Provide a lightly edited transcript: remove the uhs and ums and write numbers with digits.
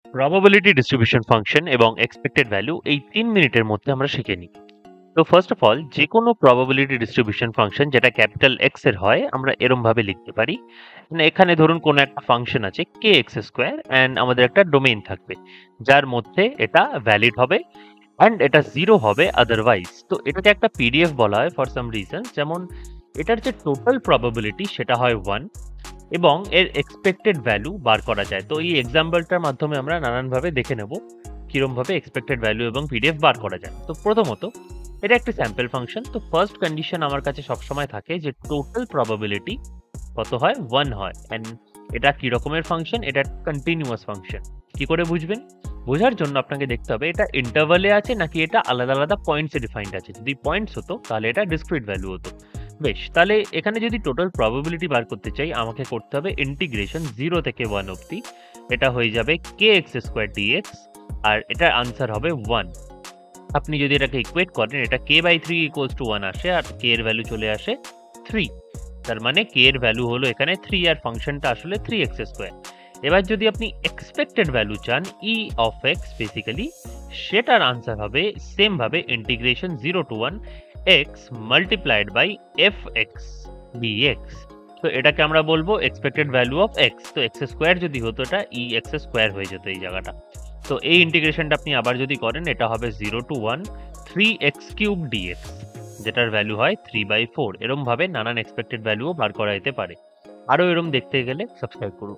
Probability distribution function এবং expected value এই ৩ মিনিটের মধ্যে আমরা শিখে নিই। তো ফার্স্ট অফ অল যেকোনো প্রবাবিলিটি ডিস্ট্রিবিউশন ফাংশন যেটা ক্যাপিটাল এক্স এর হয় আমরা এরম ভাবে লিখতে পারি। মানে এখানে ধরুন কোনো একটা ফাংশন আছে কে এক্স স্কোয়ার অ্যান্ড আমাদের একটা ডোমেইন থাকবে যার মধ্যে এটা ভ্যালিড হবে অ্যান্ড এটা 0 হবে আদারওয়াইজ। তো এটাকে একটা পিডিএফ বলা হয় ফর সাম রিজন, যেমন এটার যে টোটাল প্রবাবিলিটি সেটা হয় 1 এবং এর এক্সপেক্টেড ভ্যালু বার করা যায়। তো এই এক্সাম্পলটার মাধ্যমে আমরা নানানভাবে দেখে নেব কিরম ভাবে এক্সপেক্টেড ভ্যালু এবং পিডিএফ বার করা যায়। তো প্রথমত এটা একটি স্যাম্পল ফাংশন। তো ফার্স্ট কন্ডিশন আমার কাছে সবসময় থাকে যে টোটাল প্রবাবিলিটি কত হয় 1 হয় এন্ড এটা কি রকমের ফাংশন, এটা কন্টিনিউয়াস ফাংশন। কি করে বুঝবেন? বোঝার জন্য আপনাকে দেখতে হবে এটা ইন্টারভালে আছে নাকি এটা আলাদা আলাদা পয়েন্টসে ডিফাইন্ড আছে। যদি পয়েন্টস হতো তাহলে এটা ডিসক্রিট ভ্যালু হতো। বেশ, তাহলে এখানে যদি টোটাল প্রবাবিলিটি বার করতে চাই আমাকে করতে হবে ইন্টিগ্রেশন 0 থেকে 1 অবধি। এটা হয়ে যাবে kx² dx আর এটার আনসার হবে 1। আপনি যদি এটাকে ইকুয়েট করেন এটা k/3 = 1 আসে আর k এর ভ্যালু চলে আসে 3। তার মানে k এর ভ্যালু হলো এখানে 3 আর ফাংশনটা আসলে 3x²। এবার যদি আপনি এক্সপেক্টেড ভ্যালু চান e of x বেসিক্যালি, সেটার আনসার হবে সেম ভাবে integration 0 to 1 x multiplied by fx dx। তো এটাকে আমরা বলবো এক্সপেক্টেড ভ্যালু অফ x। তো x² যদি হতো এটা ex² হয়ে যেত এই জায়গাটা। তো এই ইন্টিগ্রেশনটা আপনি আবার যদি করেন এটা হবে 0 to 1 3x³ dx, যেটার ভ্যালু হয় 3/4। এরম ভাবে নানান এক্সপেক্টেড ভ্যালুও বার করা যেতে পারে। আরো এরম দেখতে গেলে সাবস্ক্রাইব করুন।